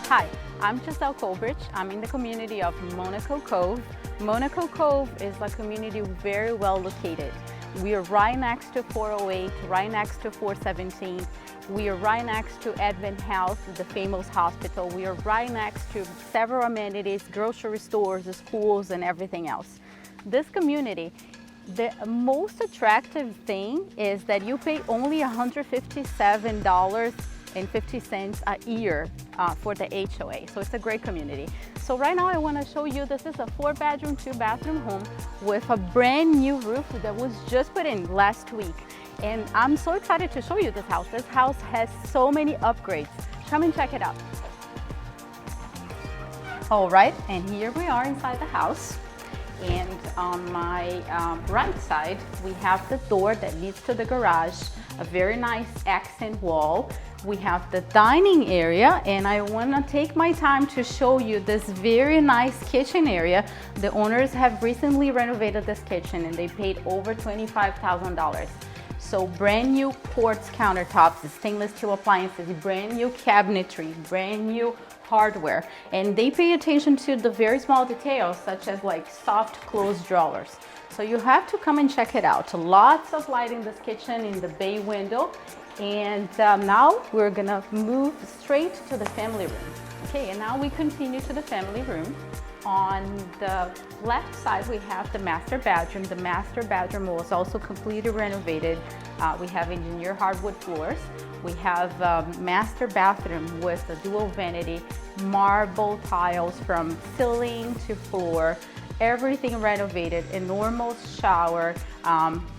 Hi, I'm SqFt. I'm in the community of Monaco Cove. Monaco Cove is a community very well located. We are right next to 408, right next to 417. We are right next to Advent Health, the famous hospital. We are right next to several amenities, grocery stores, schools, and everything else. This community, the most attractive thing is that you pay only $157.50 a year for the HOA. So it's a great community. So right now I want to show you, this is a 4-bedroom, 2-bathroom home with a brand new roof that was just put in last week. And I'm so excited to show you this house. This house has so many upgrades. Come and check it out. All right, and here we are inside the house. And on my right side, we have the door that leads to the garage, a very nice accent wall. We have the dining area, and I want to take my time to show you this very nice kitchen area. The owners have recently renovated this kitchen and they paid over $25,000. So brand new quartz countertops, stainless steel appliances, brand new cabinetry, brand new hardware, and they pay attention to the very small details such as like soft close drawers. So you have to come and check it out. Lots of light in this kitchen, in the bay window. And now we're gonna move straight to the family room. Okay, and now we continue to the family room. On the left side, we have the master bedroom. The master bedroom was also completely renovated. We have engineered hardwood floors. We have a master bathroom with a dual vanity, marble tiles from ceiling to floor, everything renovated, enormous shower,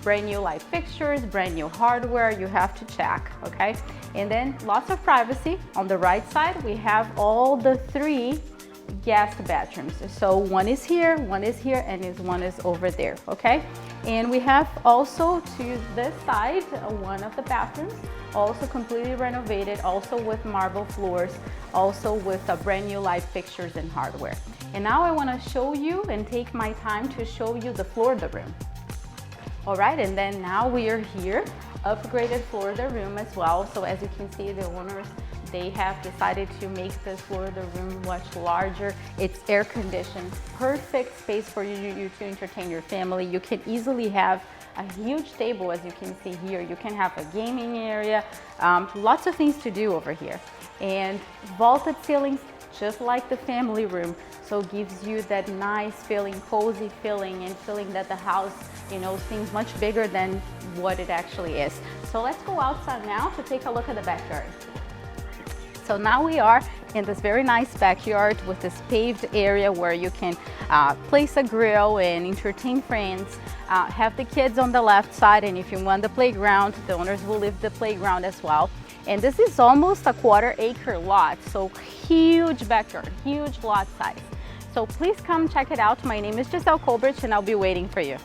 brand new light fixtures, brand new hardware. You have to check, okay? And then lots of privacy. On the right side, we have all the 3 guest bedrooms. So one is here, and one is over there, okay? And we have also to this side, one of the bathrooms, also completely renovated, also with marble floors, also with a brand new light fixtures and hardware. And now I want to show you and take my time to show you the floor of the room. All right, and then now we are here, upgraded floor of the room as well. So as you can see, the owners, they have decided to make this floor of the room much larger. It's air conditioned, perfect space for you to entertain your family. You can easily have a huge table, as you can see here. You can have a gaming area, lots of things to do over here. And vaulted ceilings, just like the family room. So it gives you that nice feeling, cozy feeling, and feeling that the house, you know, seems much bigger than what it actually is. So let's go outside now to take a look at the backyard. So now we are in this very nice backyard with this paved area where you can place a grill and entertain friends. Have the kids on the left side, and if you want the playground, the owners will leave the playground as well. And this is almost a 1/4 acre lot, so huge backyard, huge lot size. So please come check it out. My name is SqFt, and I'll be waiting for you.